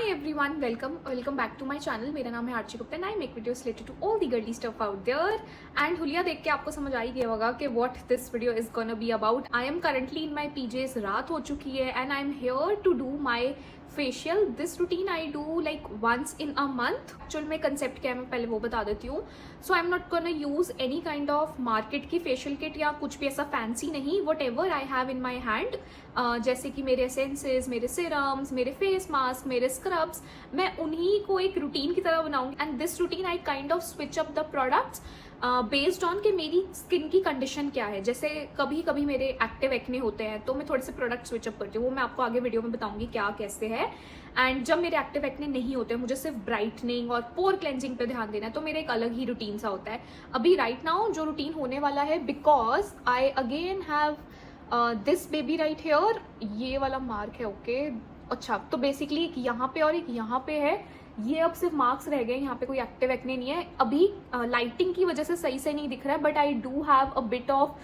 everyone, welcome back to my channel. मेरा नाम है Archi Gupta and I make videos related to all the girly stuff out there. And हुलिया देख के आपको समझ आ ही गया होगा कि what this video is gonna be about. I am currently in my PJs. रात हो चुकी है and I am here to do my facial. This routine I do like once in a month. Actual में concept क्या है मैं पहले वो बता देती हूँ. So I am not gonna use any kind of market की फेशियल किट या कुछ भी ऐसा फैंसी नहीं. What ever I have in my hand, जैसे कि मेरे एसेंसेस, मेरे सिरम्स, मेरे फेस मास्क, मेरे स्क्रब्स, मैं उन्हीं को एक रूटीन की तरह बनाऊंगी. And this routine I kind off switch up the products based on कि मेरी स्किन की कंडीशन क्या है. जैसे कभी कभी मेरे एक्टिव एक्ने होते हैं तो मैं थोड़े से प्रोडक्ट स्विच अप करती हूँ. वो मैं आपको आगे वीडियो में बताऊंगी क्या कैसे है. एंड जब मेरे एक्टिव एक्ने नहीं होते हैं, मुझे सिर्फ ब्राइटनिंग और पोर क्लेंजिंग पे ध्यान देना है, तो मेरा एक अलग ही रूटीन सा होता है. अभी राइट नाउ जो रूटीन होने वाला है, because I again have this baby right here. ये वाला मार्क है. ओके अच्छा, तो बेसिकली एक यहाँ पे और एक यहाँ पे है. ये अब सिर्फ मार्क्स रह गए. यहाँ पे कोई एक्टिव एक्ने नहीं है. अभी लाइटिंग की वजह से सही से नहीं दिख रहा है, but I do have a bit of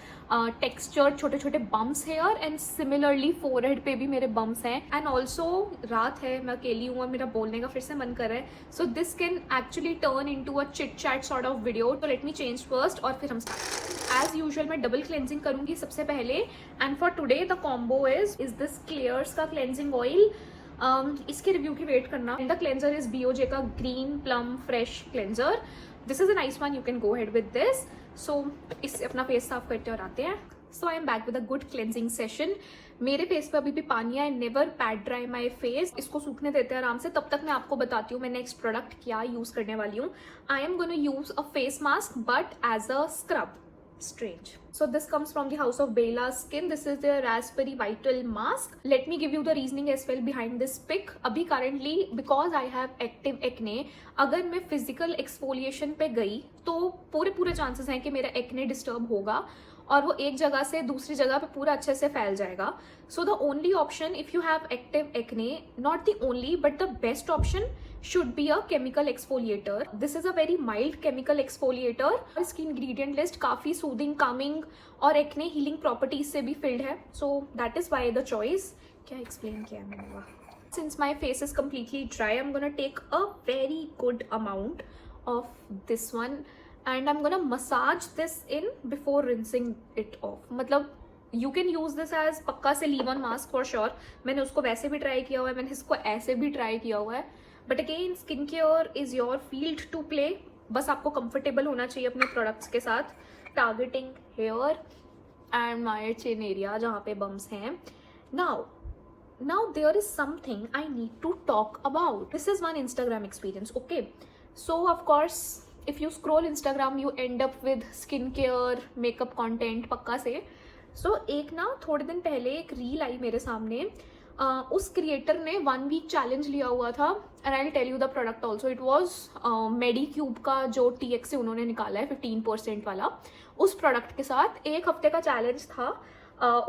texture, छोटे छोटे bumps here and similarly forehead पे भी मेरे बम्स हैं. एंड ऑल्सो रात है, मैं अकेली हूँ और मेरा बोलने का फिर से मन कर रहा है. So this can actually turn into a chit chat sort of video. तो लेट मी चेंज फर्स्ट और फिर हम एज यूजुअल मैं डबल क्लेंजिंग करूंगी सबसे पहले. And for today the combo is this Klairs का क्लेंजिंग ऑयल. इसके रिव्यू की वेट करना. द क्लेंजर इज बीओजे का green plum fresh cleanser. This is a nice one, you can go ahead with this. सो इससे अपना face साफ करते और आते हैं. So I am back with a good cleansing session. मेरे फेस पे अभी भी पानी है. Never pat dry my face. इसको सूखने देते हैं आराम से. तब तक मैं आपको बताती हूँ मैं नेक्स्ट प्रोडक्ट क्या यूज करने वाली हूँ. I am gonna use a face mask but as a scrub. Strange. So this comes from the house of Bella Skin. This is their raspberry vital mask. Let me give you the reasoning as well behind this pick. अभी currently because I have active acne, अगर मैं physical exfoliation पे गई तो पूरे chances हैं कि मेरा acne disturb होगा और वो एक जगह से दूसरी जगह पे पूरा अच्छे से फैल जाएगा. So the only option if you have active acne, not the only but the best option should be a chemical exfoliator. This is a very mild chemical exfoliator. इसकी ingredient list काफी soothing, calming और acne healing properties से भी filled है. So that is why the choice. क्या explain किया है मैंने? Since my face is completely dry, I'm gonna take a very good amount of this one and I'm gonna massage this in before rinsing it off. मतलब you can use this as पक्का से leave on mask for sure. मैंने उसको वैसे भी try किया हुआ है, मैंने इसको ऐसे भी ट्राई किया हुआ है. But again skin care is your field to play. बस आपको कंफर्टेबल होना चाहिए अपने प्रोडक्ट्स के साथ. Targeting here and my chin area जहाँ पे बम्स हैं. Now there is something I need to talk about. This is one Instagram experience. Okay, so of course if you scroll Instagram you end up with skin care makeup content पक्का से. सो एक ना थोड़े दिन पहले एक रील आई मेरे सामने. उस क्रिएटर ने 1 वीक चैलेंज लिया हुआ था. And I will tell you the product also. It was Medicube का जो TX से उन्होंने निकाला है 15% वाला. उस प्रोडक्ट के साथ 1 हफ्ते का चैलेंज था.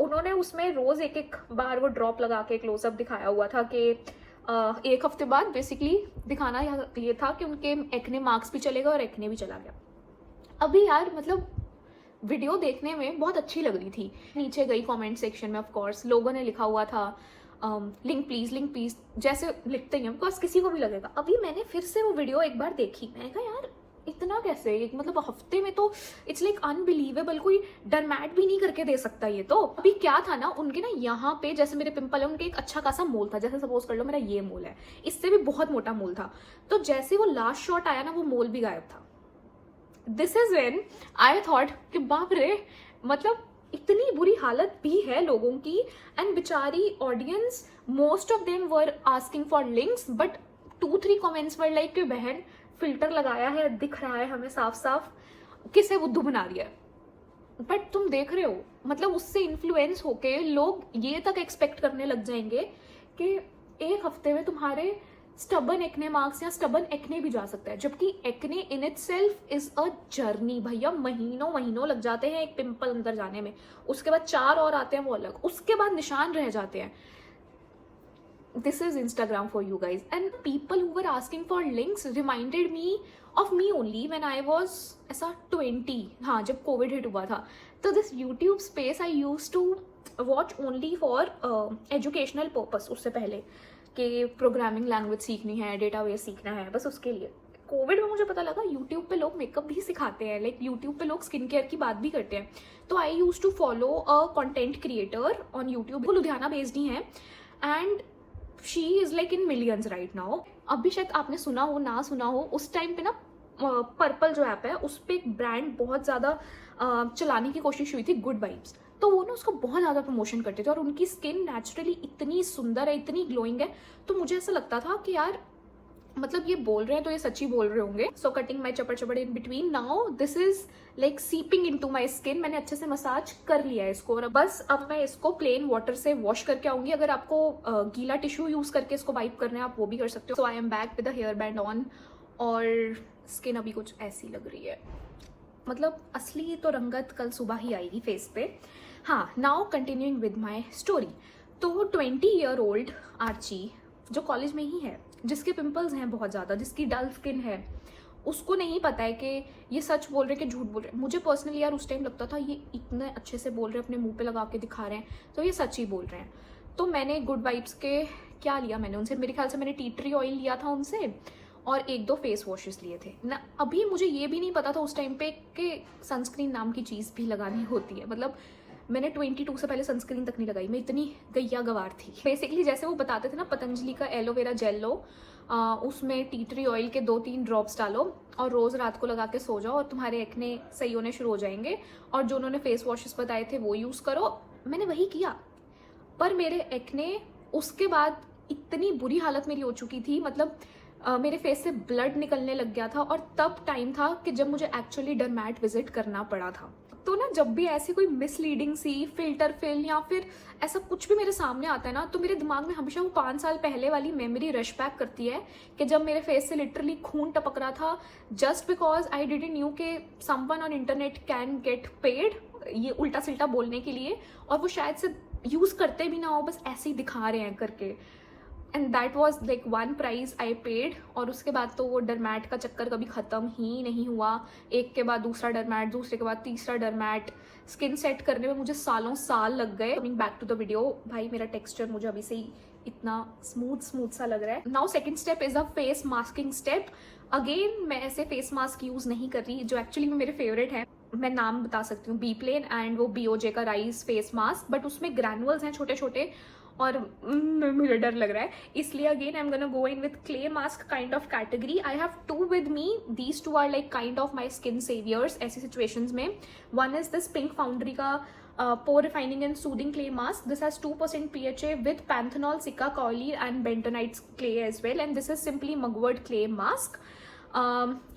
उन्होंने उसमें रोज एक बार वो ड्रॉप लगा के क्लोजअप दिखाया हुआ था कि 1 हफ्ते बाद बेसिकली दिखाना ये था कि उनके एक्ने मार्क्स भी चले गए और एक्ने भी चला गया. अभी यार मतलब वीडियो देखने में बहुत अच्छी लग रही थी. नीचे गई कमेंट सेक्शन में, ऑफ कोर्स लोगों ने लिखा हुआ था लिंक प्लीज जैसे लिखते हैं बिकॉज किसी को भी लगेगा. अभी मैंने फिर से वो वीडियो एक बार देखी. मैंने कहा यार इतना कैसे, एक मतलब हफ्ते में तो इट्स लाइक अनबिलीवेबल. कोई डरमैट भी नहीं करके दे सकता ये तो. अभी क्या था ना, उनके ना यहाँ पे जैसे मेरे पिंपल है, उनके एक अच्छा खासा मोल था. जैसे सपोज कर लो मेरा ये मोल है, इससे भी बहुत मोटा मोल था. तो जैसे वो लास्ट शॉट आया ना, वो मोल भी गायब था. This is when I thought कि बाप रे, मतलब इतनी बुरी हालत भी है लोगों की. एंड बेचारी audience, most of them were asking for links but 2-3 comments were like कि बहन फिल्टर लगाया है, दिख रहा है हमें साफ साफ, किसे बुद्धू बना रही है. बट तुम देख रहे हो मतलब उससे इन्फ्लुएंस होके लोग ये तक एक्सपेक्ट करने लग जाएंगे कि 1 हफ्ते में तुम्हारे स्टबन एक्ने मार्क्स या स्टबन एक्ने भी जा सकता है. जबकि acne in itself is a journey. भैया महीनों लग जाते हैं एक पिंपल अंदर जाने में. उसके बाद 4 और आते हैं वो अलग. उसके बाद निशान रह जाते हैं. This is Instagram for you guys. And people who were asking for links reminded me of me only when I was ऐसा 20. हाँ, जब कोविड हिट हुआ था. तो this YouTube space I use to watch only for educational purpose. उससे पहले कि programming language सीखनी है, डेटाबेस सीखना है, बस उसके लिए। कोविड में मुझे पता लगा यूट्यूब पे लोग मेकअप भी सिखाते हैं, लाइक यूट्यूब पे लोग स्किन केयर की बात भी करते हैं। तो I use to follow a content creator on YouTube, वो लुधियाना बेस्ड ही है and she is like in millions right now. अभी शायद आपने सुना हो ना सुना हो, उस टाइम पे ना पर्पल जो ऐप है उस पर एक ब्रांड बहुत ज़्यादा चलाने की कोशिश हुई थी, गुड वाइब्स। तो वो ना उसका बहुत ज़्यादा प्रमोशन करते थे और उनकी स्किन नेचुरली इतनी सुंदर है, इतनी ग्लोइंग है। तो मुझे ऐसा लगता था कि यार मतलब ये बोल रहे हैं तो ये सच्ची बोल रहे होंगे। सो कटिंग माई चपड़ चपड़ in between, now this is like seeping into my skin. मैंने अच्छे से मसाज कर लिया है इसको और बस अब मैं इसको प्लेन वाटर से वॉश करके आऊंगी। अगर आपको गीला टिश्यू यूज करके इसको वाइप करना है आप वो भी कर सकते हो। So I am back with the hair band on और स्किन अभी कुछ ऐसी लग रही है, मतलब असली तो रंगत कल सुबह ही आएगी फेस पे। हाँ, now continuing with my story. तो 20-year-old आर्ची जो कॉलेज में ही है, जिसके पिंपल्स हैं बहुत ज़्यादा, जिसकी डल स्किन है, उसको नहीं पता है कि ये सच बोल रहे हैं कि झूठ बोल रहे हैं। मुझे पर्सनली यार उस टाइम लगता था ये इतने अच्छे से बोल रहे हैं, अपने मुंह पे लगा के दिखा रहे हैं, तो ये सच ही बोल रहे हैं। तो मैंने गुड वाइब्स के क्या लिया मैंने उनसे, मेरे ख्याल से मैंने टी ट्री ऑयल लिया था उनसे और 1-2 फेस वॉशेस लिए थे ना। अभी मुझे ये भी नहीं पता था उस टाइम पे कि सनस्क्रीन नाम की चीज़ भी लगानी होती है। मतलब मैंने 22 से पहले सनस्क्रीन तक नहीं लगाई, मैं इतनी गैया गवार थी। बेसिकली जैसे वो बताते थे ना, पतंजलि का एलोवेरा जेल लो, उसमें टी ट्री ऑयल के 2-3 ड्रॉप्स डालो और रोज़ रात को लगा के सो जाओ और तुम्हारे एक्ने सही होने शुरू हो जाएंगे। और जो उन्होंने फेस वॉशेस बताए थे वो यूज़ करो। मैंने वही किया, पर मेरे एक्ने उसके बाद इतनी बुरी हालत मेरी हो चुकी थी, मतलब मेरे फेस से ब्लड निकलने लग गया था। और तब टाइम था कि जब मुझे एक्चुअली डर्मैट विजिट करना पड़ा था। तो ना जब भी ऐसी कोई मिसलीडिंग सी फिल्टर फिल या फिर ऐसा कुछ भी मेरे सामने आता है ना, तो मेरे दिमाग में हमेशा वो 5 साल पहले वाली मेमोरी रश बैक करती है कि जब मेरे फेस से लिटरली खून टपक रहा था just because I didn't knew कि someone on internet can get paid ये उल्टा सिल्टा बोलने के लिए, और वो शायद से यूज करते भी ना हो, बस ऐसे ही दिखा रहे हैं करके। And that was like one prize I paid. और उसके बाद तो वो डरमैट का चक्कर कभी ख़त्म ही नहीं हुआ। एक के बाद दूसरा डरमैट, दूसरे के बाद तीसरा डरमैट, स्किन सेट करने में मुझे सालों साल लग गए। Coming back to the video, भाई मेरा टेक्सचर मुझे अभी से ही इतना स्मूथ सा लग रहा है। Now second step is a face masking step. Again मैं ऐसे फेस मास्क यूज़ नहीं कर रही जो एक्चुअली में मेरे फेवरेट है। मैं नाम बता सकती हूँ, बी प्लेन एंड वो BOJ का राइस फेस मास्क, बट उसमें ग्रैनुअल्स हैं छोटे छोटे और मुझे डर लग रहा है, इसलिए again I am gonna go in with clay mask kind of category. I have 2 with me, these 2 are like kind of my skin saviours ऐसी सिचुएशंस में। One is this pink foundry का pore refining and soothing clay mask. This has 2% PHA with panthenol, cica kaoli and bentonite clay as well, and this is simply mugwort clay mask.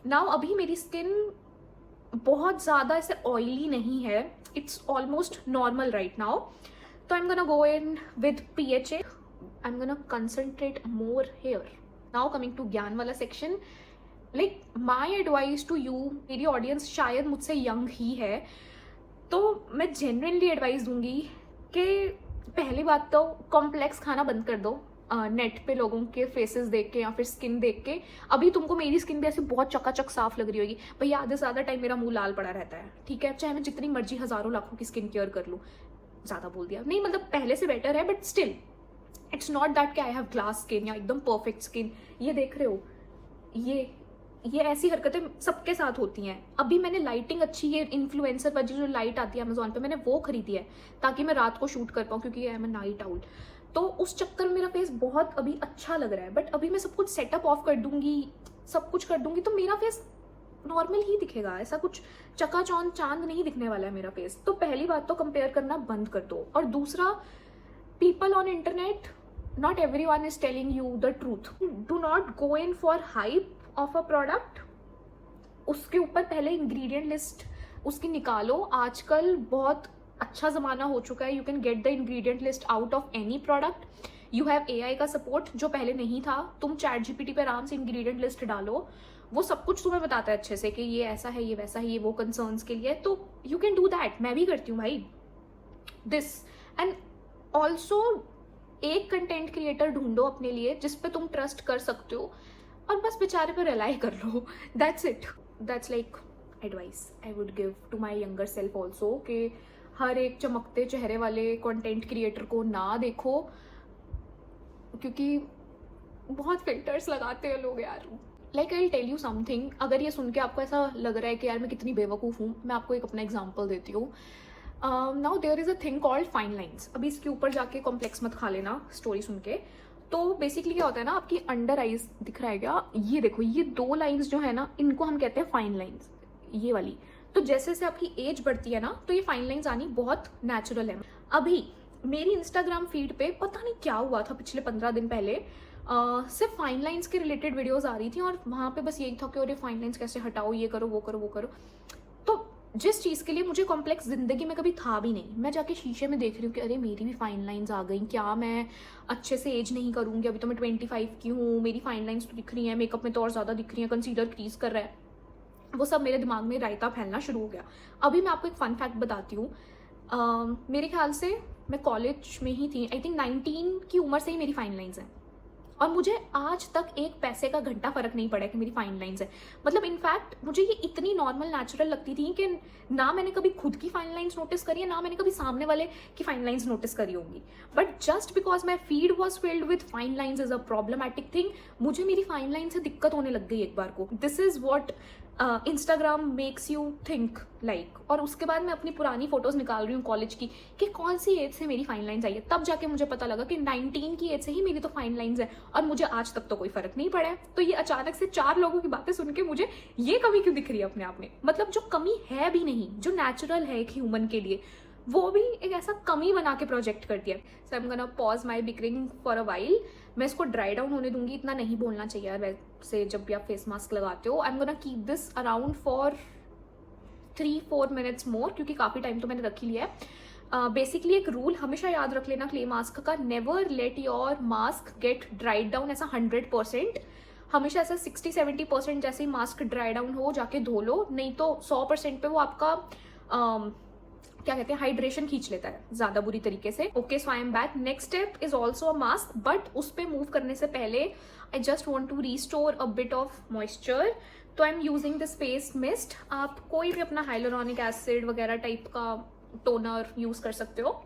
Now अभी मेरी skin बहुत ज़्यादा ऐसे oily नहीं है, it's almost normal right now. तो I am gonna go in with PHA. I am gonna concentrate more here. Now coming to ज्ञान वाला section. Like my advice to you, मेरी ऑडियंस शायद मुझसे यंग ही है, तो मैं जेन्युइनली एडवाइस दूंगी कि पहली बात तो कॉम्प्लेक्स खाना बंद कर दो. नेट पे लोगों के फेसेस देख के या फिर स्किन देख के. अभी तुमको मेरी स्किन भी ऐसे बहुत चकाचक साफ लग रही होगी, भैया आधे से ज़्यादा टाइम मेरा मुंह लाल पड़ा रहता है, ठीक है, चाहे मैं जितनी मर्जी हज़ारों लाखों की स्किन केयर कर लूँ. ज़्यादा बोल दिया नहीं, मतलब पहले से बेटर है, but still it's not that कि आई हैव ग्लास स्किन या एकदम परफेक्ट स्किन. ये देख रहे हो, ये ऐसी हरकतें सबके साथ होती हैं. अभी मैंने लाइटिंग अच्छी है, इन्फ्लुएंसर वाली जो लाइट आती है अमेजोन पे, मैंने वो खरीदी है ताकि मैं रात को शूट कर पाऊँ, क्योंकि आई एम अ नाइट आउल. तो उस चक्कर में मेरा फेस बहुत अभी अच्छा लग रहा है. बट अभी मैं सब कुछ सेटअप ऑफ कर दूंगी, सब कुछ कर दूंगी, तो मेरा फेस नॉर्मल ही दिखेगा. ऐसा कुछ चकाचौंध चांद नहीं दिखने वाला है मेरा फेस. तो पहली बात तो कंपेयर करना बंद कर दो. और दूसरा, people on internet, not everyone is telling you the truth. Do not go in for hype of a product. उसके ऊपर पहले ingredient list उसकी निकालो. आजकल बहुत अच्छा ज़माना हो चुका है. You can get the ingredient list out of any product. You have AI का support जो पहले नहीं था. तुम ChatGPT पे आराम से ingredient list डालो, वो सब कुछ तुम्हें बताता है अच्छे से कि ये ऐसा है, ये वैसा है, ये वो concerns के लिए. तो you can do that. मैं भी करती हूँ भाई this. And also एक कंटेंट क्रिएटर ढूंढो अपने लिए जिस पे तुम ट्रस्ट कर सकते हो, और बस बेचारे पे रिलाई कर लो. That's it. That's like advice I would give to my younger self also, कि हर एक चमकते चेहरे वाले कंटेंट क्रिएटर को ना देखो, क्योंकि बहुत फिल्टर्स लगाते हैं लोग यार। Like I tell you something, अगर ये सुन के आपको ऐसा लग रहा है कि यार मैं कितनी बेवकूफ़ हूँ, मैं आपको एक अपना एग्जाम्पल देती हूँ। Now there is a thing called fine lines. अभी इसके ऊपर जाके कॉम्प्लेक्स मत खा लेना स्टोरी सुन के। तो बेसिकली क्या होता है ना, आपकी अंडर आइज दिख रहा है क्या, ये देखो, ये 2 लाइन्स जो है ना, इनको हम कहते हैं फाइन लाइन्स, ये वाली। तो जैसे जैसे आपकी एज बढ़ती है ना, तो ये फाइन लाइन्स आनी बहुत नेचुरल है। अभी मेरी इंस्टाग्राम फीड पे पता नहीं क्या हुआ था पिछले 15 दिन पहले, सिर्फ फाइन लाइन्स के रिलेटेड वीडियोस आ रही थी, और वहाँ पे बस यही था कि अरे फाइन लाइन्स कैसे हटाओ, ये करो वो करो वो करो। तो जिस चीज़ के लिए मुझे कॉम्प्लेक्स जिंदगी में कभी था भी नहीं, मैं जाके शीशे में देख रही हूँ कि अरे मेरी भी फाइन लाइन्स आ गई, क्या मैं अच्छे से एज नहीं करूँगी, अभी तो मैं 25 की हूँ, मेरी फाइन लाइन्स तो दिख रही हैं, मेकअप में तो और ज़्यादा दिख रही हैं, कंसीलर क्रीज कर रहा है, वो सब मेरे दिमाग में रायता फैलना शुरू हो गया। अभी मैं आपको एक फन फैक्ट बताती हूँ। मेरे ख्याल से मैं कॉलेज में ही थी, आई थिंक 19 की उम्र से ही मेरी फाइन लाइन्स हैं, और मुझे आज तक एक पैसे का घंटा फर्क नहीं पड़ा कि मेरी फाइन लाइन्स है। मतलब इनफैक्ट मुझे ये इतनी नॉर्मल नेचुरल लगती थी कि ना मैंने कभी खुद की फाइन लाइन्स नोटिस करी है, ना मैंने कभी सामने वाले की फाइन लाइन्स नोटिस करी होंगी। But just because my feed was filled with fine lines is a problematic thing, मुझे मेरी फाइन लाइन से दिक्कत होने लग गई एक बार को। This is what Instagram makes you think like. और उसके बाद मैं अपनी पुरानी फोटोज निकाल रही हूँ कॉलेज की कि कौन सी एज से मेरी फाइन लाइन्स आई है, तब जाके मुझे पता लगा कि 19 की एज से ही मेरी तो फाइन लाइन्स है, और मुझे आज तक तो कोई फर्क नहीं पड़ा है। तो ये अचानक से 4 लोगों की बातें सुन के मुझे ये कमी क्यों दिख रही है अपने आप में, मतलब जो कमी है भी नहीं, जो नेचुरल है एक ह्यूमन के लिए, वो भी एक ऐसा कमी बना के प्रोजेक्ट कर दिया। So I am gonna pause my bickering for a while. मैं इसको ड्राई डाउन होने दूंगी, इतना नहीं बोलना चाहिए यार वैसे जब भी आप फेस मास्क लगाते हो। आई am gonna keep this around for 3-4 minutes more, क्योंकि काफ़ी टाइम तो मैंने रख ही लिया है। बेसिकली एक रूल हमेशा याद रख लेना क्ले मास्क का, never let your mask get dried down ऐसा 100%। हमेशा ऐसा 60-70% जैसे ही मास्क ड्राई डाउन हो जाके धो लो, नहीं तो 100% पे वो आपका क्या कहते हैं, हाइड्रेशन खींच लेता है ज्यादा बुरी तरीके से। Okay, so I am back. Next step is also a mask, but उस पर मूव करने से पहले I just want to restore a bit of moisture. तो I am using this face mist. आप कोई भी अपना हाइलोरॉनिक एसिड वगैरह टाइप का टोनर यूज कर सकते हो।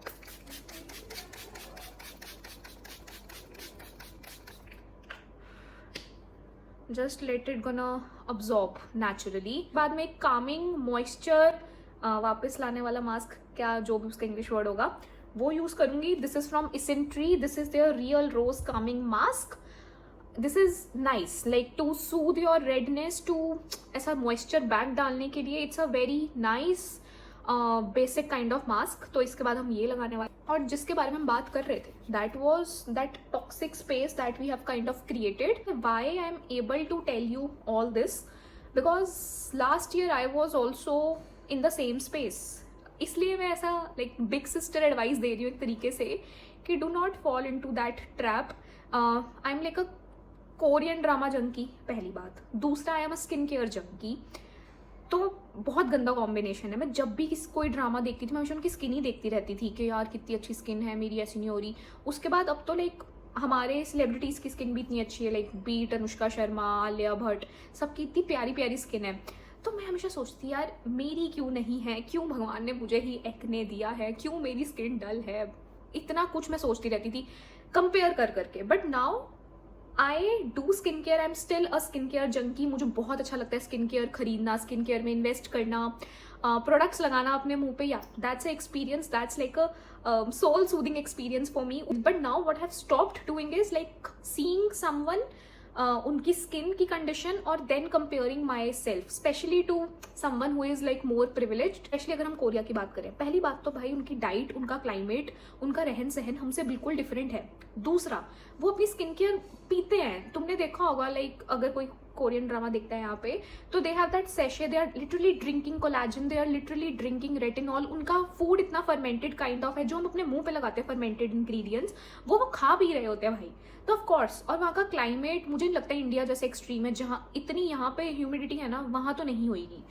Just let it gonna absorb naturally. बाद में कामिंग मॉइस्चर वापस लाने वाला मास्क, क्या जो भी उसका इंग्लिश वर्ड होगा, वो यूज करूंगी। This is from Isntree, this is their real rose calming mask. This is nice like to soothe your redness, to ऐसा मॉइस्चर बैक डालने के लिए। It's a very nice basic kind of mask. तो इसके बाद हम ये लगाने वाले, और जिसके बारे में हम बात कर रहे थे, that was that toxic space that we have kind of created. Why I am able to tell you all this, because last year I was also in the same space. इसलिए मैं ऐसा लाइक बिग सिस्टर एडवाइस दे रही हूँ एक तरीके से कि do not fall into that trap. I am like a Korean drama junkie, पहली बात। दूसरा, I am a skin care junkie. तो बहुत गंदा कॉम्बिनेशन है। मैं जब भी कोई ड्रामा देखती थी, मैं हमेशा उनकी स्किन ही देखती रहती थी कि यार कितनी अच्छी स्किन है, मेरी ऐसी नहीं हो रही। उसके बाद अब तो लाइक हमारे सेलिब्रिटीज़ की स्किन भी इतनी अच्छी है, लाइक बीट अनुष्का शर्मा, आलिया भट्ट, सबकी इतनी प्यारी प्यारी स्किन है। तो मैं हमेशा सोचती यार मेरी क्यों नहीं है, क्यों भगवान ने मुझे ही एक्ने दिया है, क्यों मेरी स्किन डल है, इतना कुछ मैं सोचती रहती थी कंपेयर कर करके। But now I do skin care, I am still a skin care junkie. मुझे बहुत अच्छा लगता है स्किन केयर खरीदना, स्किन केयर में इन्वेस्ट करना, प्रोडक्ट्स लगाना अपने मुंह पे। या that's a experience, that's like a soul soothing experience for me. But now what have stopped doing is like seeing someone उनकी स्किन की कंडीशन और then comparing myself, specially to someone who is like more privileged. Specially अगर हम Korea की बात करें, पहली बात तो भाई उनकी डाइट, उनका क्लाइमेट, उनका रहन सहन हमसे बिल्कुल डिफरेंट है। दूसरा, वो अपनी स्किन केयर पीते हैं। तुमने देखा होगा लाइक अगर कोई कोरियन ड्रामा देखता है यहाँ पे, तो they have that sachet, they are literally drinking collagen, they are literally drinking retinol. उनका फूड इतना फर्मेंटेड काइंड ऑफ है, जो हम अपने मुंह पे लगाते हैं फर्मेंटेड इंग्रेडिएंट्स, वो खा भी रहे होते हैं भाई। तो ऑफ कोर्स, और वहाँ का क्लाइमेट मुझे नहीं लगता है इंडिया जैसे एक्सट्रीम है, जहाँ इतनी यहाँ पे ह्यूमिडिटी है ना, वहाँ तो नहीं होगी।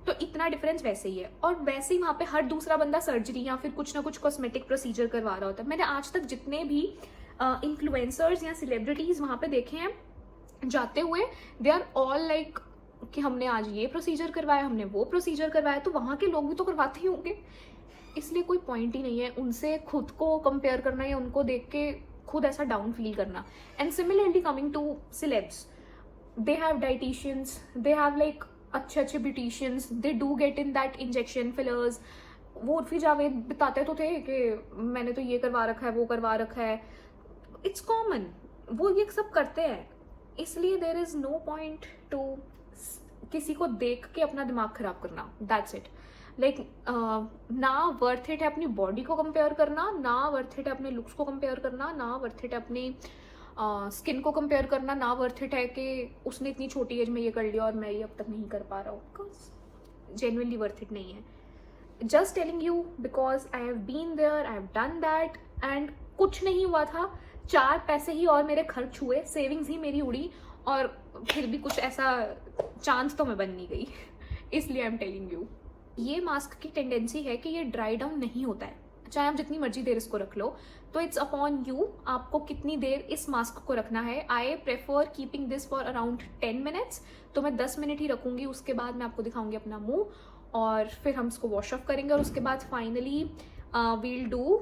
तो इतना डिफरेंस वैसे ही है। और वैसे ही वहाँ पे हर दूसरा बंदा सर्जरी या फिर कुछ ना कुछ कॉस्मेटिक प्रोसीजर करवा रहा होता है। मैंने आज तक जितने भी इन्फ्लुएंसर्स या सेलिब्रिटीज वहाँ पे देखे हैं जाते हुए, दे आर ऑल लाइक कि हमने आज ये प्रोसीजर करवाया, हमने वो प्रोसीजर करवाया। तो वहाँ के लोग भी तो करवाते ही होंगे, इसलिए कोई पॉइंट ही नहीं है उनसे खुद को कंपेयर करना या उनको देख के खुद ऐसा डाउन फील करना. And similarly coming to celebs, they have dietitians, they have like अच्छे अच्छे beauticians, they do get in that injection fillers. वो उर्फी जावेद बताते तो थे कि मैंने तो ये करवा रखा है, वो करवा रखा है. इट्स कॉमन, वो ये सब करते हैं. इसलिए there is no point to किसी को देख के अपना दिमाग खराब करना. That's it. लाइक ना वर्थ इट है अपनी बॉडी को कंपेयर करना, ना वर्थ इट है अपने लुक्स को कंपेयर करना, ना वर्थ इट है अपनी स्किन को कंपेयर करना, ना वर्थ इट है कि उसने इतनी छोटी एज में ये कर लिया और मैं ये अब तक नहीं कर पा रहा हूँ. बिकॉज जेन्युइनली वर्थ इट नहीं है. Just telling you because I have been there, I have done that, and कुछ नहीं हुआ था. 4 पैसे ही और मेरे खर्च हुए, सेविंग्स ही मेरी उड़ी, और फिर भी कुछ ऐसा चांस तो मैं बन नहीं गई. इसलिए आई एम टेलिंग यू. ये मास्क की टेंडेंसी है कि ये ड्राई डाउन नहीं होता है, चाहे आप जितनी मर्जी देर इसको रख लो. तो इट्स अपॉन यू, आपको कितनी देर इस मास्क को रखना है. I prefer keeping this for around 10 minutes. तो मैं 10 मिनट ही रखूंगी, उसके बाद मैं आपको दिखाऊंगी अपना मुंह, और फिर हम इसको वॉश ऑफ करेंगे. और उसके बाद finally we'll do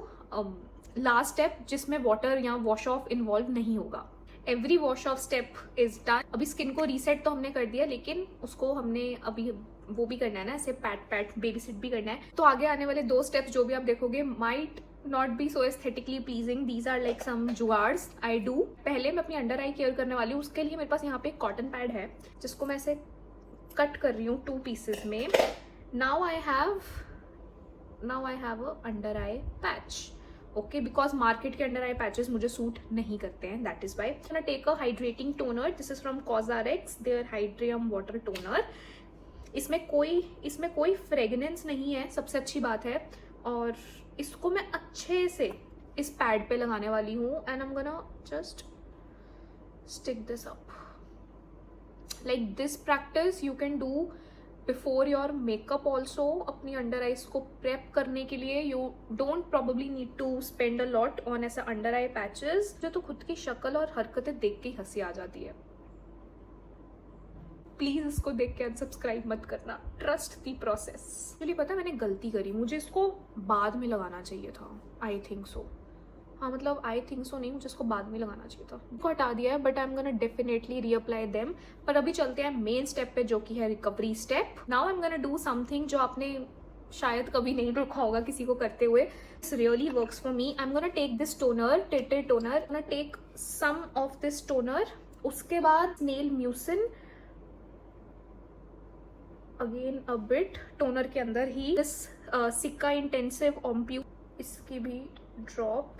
last step, जिसमें वाटर या वॉश ऑफ इन्वॉल्व नहीं होगा. Every wash off step is done. अभी स्किन को रीसेट तो हमने कर दिया, लेकिन उसको हमने अभी वो भी करना है ना, ऐसे पैट बेबी सिट भी करना है. तो आगे आने वाले 2 स्टेप्स जो भी आप देखोगे might not be so aesthetically pleasing. These are like some जुगाड्स आई डू. पहले मैं अपनी अंडर आई केयर करने वाली हूँ. उसके लिए मेरे पास यहाँ पे एक कॉटन पैड है, जिसको मैं ऐसे कट कर रही हूँ 2 पीसेस में. Now I have a under eye patch. Okay, because market के अंडर आई पैचेस मुझे सूट नहीं करते हैं. That is why I take a hydrating toner. This is from Cosrx, their hydrium water toner. इसमें कोई fragrance नहीं है, सबसे अच्छी बात है. और इसको मैं अच्छे से इस पैड पे लगाने वाली हूँ. And I am gonna just stick this up. Like this practice you can do before your makeup also. अपनी अंडर आईज को प्रेप करने के लिए you don't probably need to spend a lot on ऐसा अंडर आई पैचेस. जो तो खुद की शक्ल और हरकतें देख के हंसी आ जाती है. प्लीज इसको देख के अनसब्सक्राइब मत करना. Trust the process. एक्चुअली पता है मैंने गलती करी, मुझे इसको बाद में लगाना चाहिए था. I think so. हाँ मतलब आई थिंक सो नहीं, मुझे इसको बाद में लगाना चाहिए था. इसको हटा दिया है, but I am gonna definitely reapply them. पर अभी चलते हैं मेन स्टेप पे, जो कि है recovery step. Now I am gonna do something जो आपने शायद कभी नहीं देखा होगा किसी को करते हुए. It's really works for me. I am gonna take this toner, टेटे toner. Gonna take some of this toner. उसके बाद snail mucin, again a bit toner के अंदर ही. दिस सिक्का इंटेंसिव ऑम्प्यू, इसकी भी ड्रॉप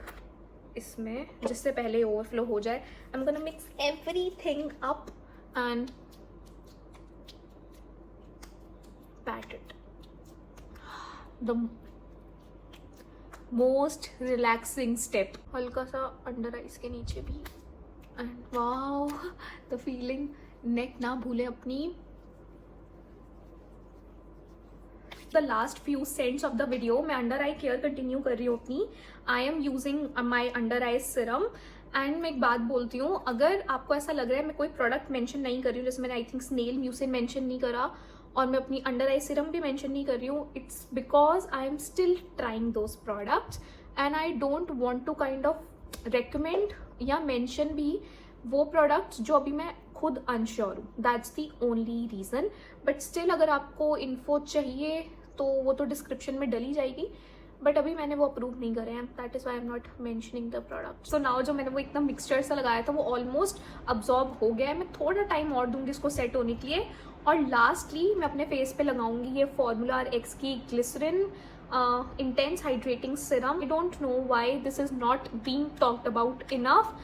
इसमें, जिससे पहले ओवरफ्लो हो जाए. I am gonna mix everything up and pat it. The most relaxing step. हल्का सा अंडर आइज के नीचे भी. And wow the feeling. Neck ना भूले अपनी. The last few cents of the video मैं अंडर आई केयर कंटिन्यू कर रही हूँ अपनी. I am using my under eye serum. And मैं एक बात बोलती हूँ, अगर आपको ऐसा लग रहा है मैं कोई प्रोडक्ट मेंशन नहीं कर रही हूँ, जैसे मैंने I think snail mucin mention नहीं करा और मैं अपनी अंडर आई सिरम भी मेंशन नहीं कर रही हूँ, it's because I am still trying those products and I don't want to kind of recommend या मेंशन भी वो प्रोडक्ट्स जो अभी मैं खुद अनश्योर हूँ. That's the only reason. But still अगर आपको इन्फो चाहिए तो वो तो डिस्क्रिप्शन में डली जाएगी, बट अभी मैंने वो अप्रूव नहीं करे हैं. That is why I am not mentioning the product. So now जो मैंने वो एकदम मिक्सचर सा लगाया था वो ऑलमोस्ट अब्जॉर्ब हो गया है. मैं थोड़ा टाइम और दूंगी इसको सेट होने के लिए. और लास्टली मैं अपने फेस पे लगाऊंगी ये फॉर्मूला RX की glycerine intense hydrating Siram. I don't know why this is not being talked about enough.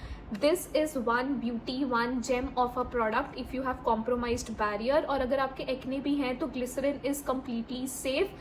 This is one beauty, one gem of a product if you have compromised barrier. और अगर आपके acne भी हैं तो glycerin is completely safe.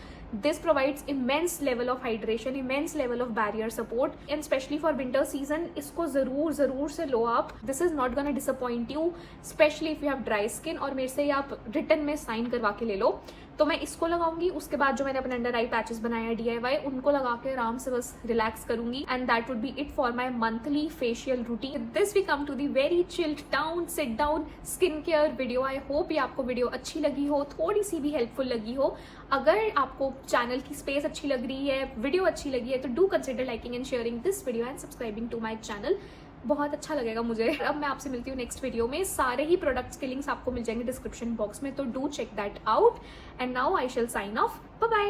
This provides immense level of hydration, immense level of barrier support, and especially for winter season इसको ज़रूर से लो आप. This is not gonna disappoint you, especially if you have dry skin. और मेरे से आप return में sign करवा के ले लो. तो मैं इसको लगाऊंगी, उसके बाद जो मैंने अपने अंडर आई पैचेस बनाए हैं DIY उनको लगा के आराम से बस रिलैक्स करूंगी. And that would be it for my monthly facial routine. This we come to the very chilled down sit down skin care video. I hope ये आपको वीडियो अच्छी लगी हो, थोड़ी सी भी हेल्पफुल लगी हो. अगर आपको चैनल की स्पेस अच्छी लग रही है, वीडियो अच्छी लगी है, तो do consider liking and sharing this video and subscribing to my channel. बहुत अच्छा लगेगा मुझे। अब मैं आपसे मिलती हूँ नेक्स्ट वीडियो में। सारे ही प्रोडक्ट्स के लिंक्स आपको मिल जाएंगे डिस्क्रिप्शन बॉक्स में, तो do check that out and now I shall sign off. Bye bye.